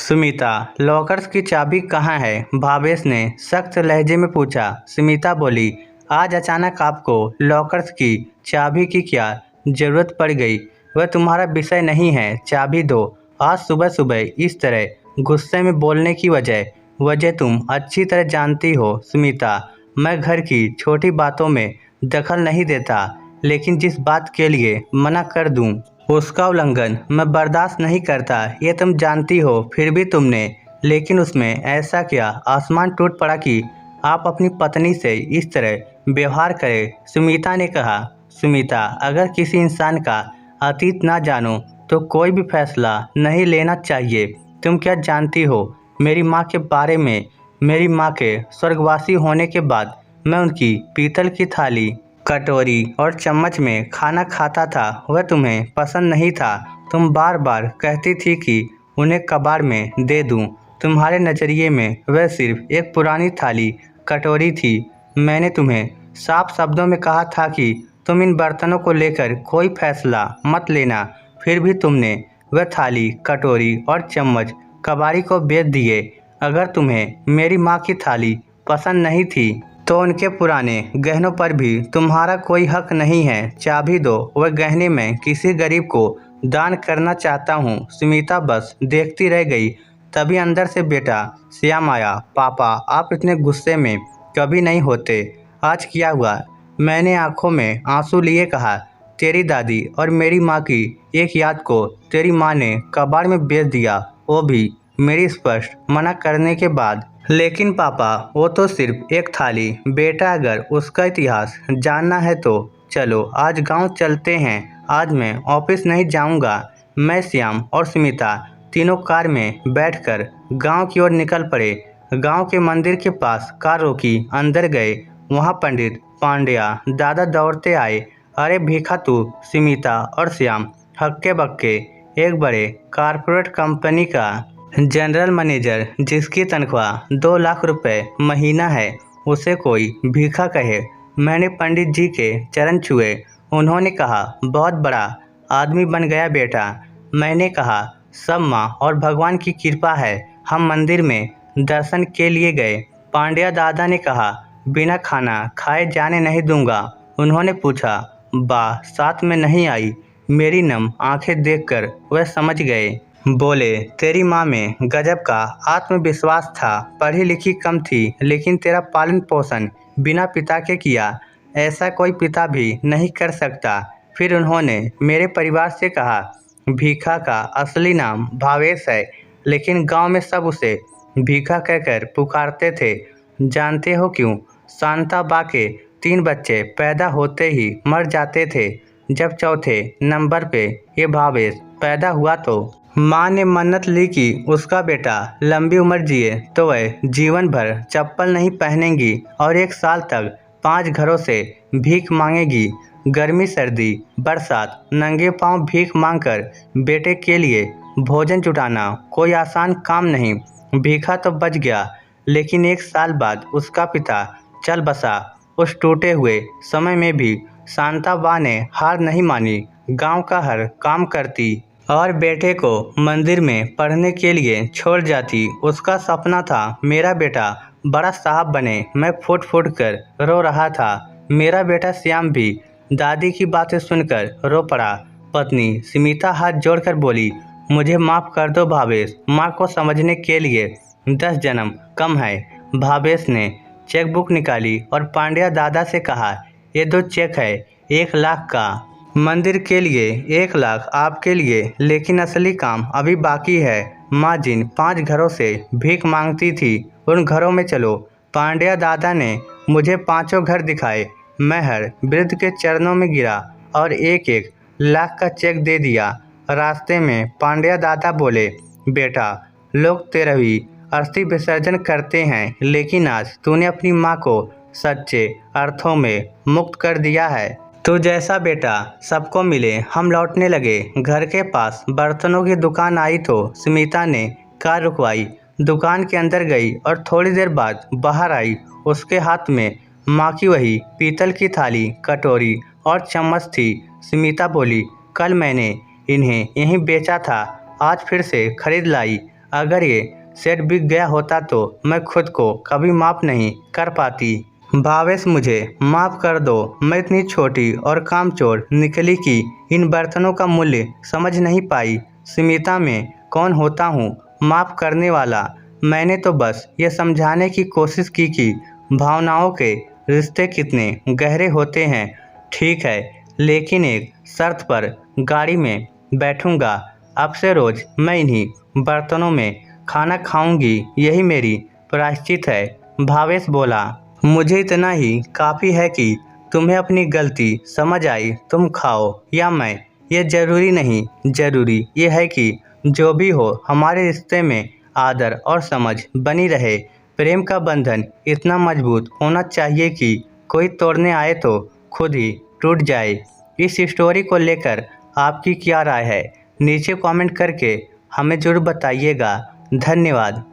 Sumita, lockers की चाबी कहाँ है? भावेश ने सख्त लहजे में पूछा। सुमिता बोली, आज अचानक आपको लॉकर्स की चाबी की क्या जरूरत पड़ गई? वह तुम्हारा विषय नहीं है, चाबी दो। आज सुबह सुबह इस तरह गुस्से में बोलने की वजह तुम अच्छी तरह जानती हो। सुमिता, मैं घर की छोटी बातों में दखल नहीं देता, लेकिन जिस बात के लिए मना कर दूं उसका उल्लंघन मैं बर्दाश्त नहीं करता, ये तुम जानती हो। फिर भी तुमने लेकिन उसमें ऐसा क्या आसमान टूट पड़ा कि आप अपनी पत्नी से इस तरह व्यवहार करें? सुमिता ने कहा। सुमिता, अगर किसी इंसान का अतीत ना जानो तो कोई भी फैसला नहीं लेना चाहिए। तुम क्या जानती हो मेरी माँ के बारे में? मेरी माँ के स्वर्गवासी होने के बाद मैं उनकी पीतल की थाली, कटोरी और चम्मच में खाना खाता था। वह तुम्हें पसंद नहीं था। तुम बार बार कहती थी कि उन्हें कबाड़ में दे दूं। तुम्हारे नज़रिए में वह सिर्फ एक पुरानी थाली, कटोरी थी। मैंने तुम्हें साफ शब्दों में कहा था कि तुम इन बर्तनों को लेकर कोई फैसला मत लेना। फिर भी तुमने वह थाली, कटोरी और चम्मच कबाड़ी को बेच दिए। अगर तुम्हें मेरी माँ की थाली पसंद नहीं थी तो उनके पुराने गहनों पर भी तुम्हारा कोई हक नहीं है। चाबी दो, वह गहने मैं किसी गरीब को दान करना चाहता हूँ। सुमिता बस देखती रह गई। तभी अंदर से बेटा श्याम आया। पापा, आप इतने गुस्से में कभी नहीं होते। आज क्या हुआ? मैंने आंखों में आंसू लिए कहा। तेरी दादी और मेरी माँ की एक याद को तेरी माँ ने कबाड़ में बेच दिया, वो भी मेरी स्पष्ट मना करने के बाद। लेकिन पापा, वो तो सिर्फ एक थाली। बेटा, अगर उसका इतिहास जानना है तो चलो आज गांव चलते हैं। आज मैं ऑफिस नहीं जाऊंगा। मैं, श्याम और स्मिता तीनों कार में बैठकर गांव की ओर निकल पड़े। गांव के मंदिर के पास कार रोकी, अंदर गए। वहां पंडित पांड्या दादा दौड़ते आए। अरे भीखा, तू? स्मिता और श्याम हक्के बक्के। एक बड़े कारपोरेट कंपनी का जनरल मैनेजर, जिसकी तनख्वाह 2 लाख रुपए महीना है, उसे कोई भीखा कहे? मैंने पंडित जी के चरण छुए। उन्होंने कहा, बहुत बड़ा आदमी बन गया बेटा। मैंने कहा, सब माँ और भगवान की कृपा है। हम मंदिर में दर्शन के लिए गए। पांड्या दादा ने कहा, बिना खाना खाए जाने नहीं दूंगा। उन्होंने पूछा, बा साथ में नहीं आई? मेरी नम आंखें देखकर वह समझ गए। बोले, तेरी माँ में गजब का आत्मविश्वास था। पढ़ी लिखी कम थी, लेकिन तेरा पालन पोषण बिना पिता के किया। ऐसा कोई पिता भी नहीं कर सकता। फिर उन्होंने मेरे परिवार से कहा, भीखा का असली नाम भावेश है, लेकिन गांव में सब उसे भीखा कहकर पुकारते थे। जानते हो क्यों? शांता बा के 3 बच्चे पैदा होते ही मर जाते थे। जब चौथे नंबर पे ये भावेश पैदा हुआ तो माँ ने मन्नत ली कि उसका बेटा लंबी उम्र जिए तो वह जीवन भर चप्पल नहीं पहनेगी और 1 साल तक 5 घरों से भीख मांगेगी। गर्मी, सर्दी, बरसात, नंगे पांव भीख मांगकर बेटे के लिए भोजन जुटाना कोई आसान काम नहीं। भीखा तो बच गया, लेकिन 1 साल बाद उसका पिता चल बसा। उस टूटे हुए समय में भी शांताबा ने हार नहीं मानी। गांव का हर काम करती और बेटे को मंदिर में पढ़ने के लिए छोड़ जाती। उसका सपना था मेरा बेटा बड़ा साहब बने। मैं फूट फूट कर रो रहा था। मेरा बेटा श्याम भी दादी की बातें सुनकर रो पड़ा। पत्नी स्मिता हाथ जोड़कर बोली, मुझे माफ़ कर दो भावेश। माँ को समझने के लिए 10 जन्म कम है। भावेश ने चेक बुक निकाली और पांड्या दादा से कहा, ये 2 चेक है, 1 लाख का मंदिर के लिए, 1 लाख आपके लिए। लेकिन असली काम अभी बाकी है। माँ जिन 5 घरों से भीख मांगती थी, उन घरों में चलो। पांड्या दादा ने मुझे 5 घर दिखाए। मैं हर वृद्ध के चरणों में गिरा और 1-1 लाख का चेक दे दिया। रास्ते में पांड्या दादा बोले, बेटा, लोग 13वीं अस्थि विसर्जन करते हैं, लेकिन आज तूने अपनी माँ को सच्चे अर्थों में मुक्त कर दिया है। तो जैसा बेटा सबको मिले। हम लौटने लगे। घर के पास बर्तनों की दुकान आई तो स्मिता ने कार रुकवाई। दुकान के अंदर गई और थोड़ी देर बाद बाहर आई। उसके हाथ में माँ की वही पीतल की थाली, कटोरी और चम्मच थी। स्मिता बोली, कल मैंने इन्हें यहीं बेचा था, आज फिर से खरीद लाई। अगर ये सेट बिक गया होता तो मैं खुद को कभी माफ़ नहीं कर पाती। भावेश, मुझे माफ़ कर दो। मैं इतनी छोटी और कामचोर निकली कि इन बर्तनों का मूल्य समझ नहीं पाई। स्मिता, मैं कौन होता हूँ माफ़ करने वाला? मैंने तो बस ये समझाने की कोशिश की कि भावनाओं के रिश्ते कितने गहरे होते हैं। ठीक है, लेकिन एक शर्त पर गाड़ी में बैठूंगा। अब से रोज़ मैं इन्हीं बर्तनों में खाना खाऊंगी। यही मेरी प्रायश्चित है। भावेश बोला, मुझे इतना ही काफ़ी है कि तुम्हें अपनी गलती समझ आई। तुम खाओ या मैं, ये ज़रूरी नहीं। ज़रूरी ये है कि जो भी हो हमारे रिश्ते में आदर और समझ बनी रहे। प्रेम का बंधन इतना मजबूत होना चाहिए कि कोई तोड़ने आए तो खुद ही टूट जाए। इस स्टोरी को लेकर आपकी क्या राय है? नीचे कमेंट करके हमें ज़रूर बताइएगा। धन्यवाद।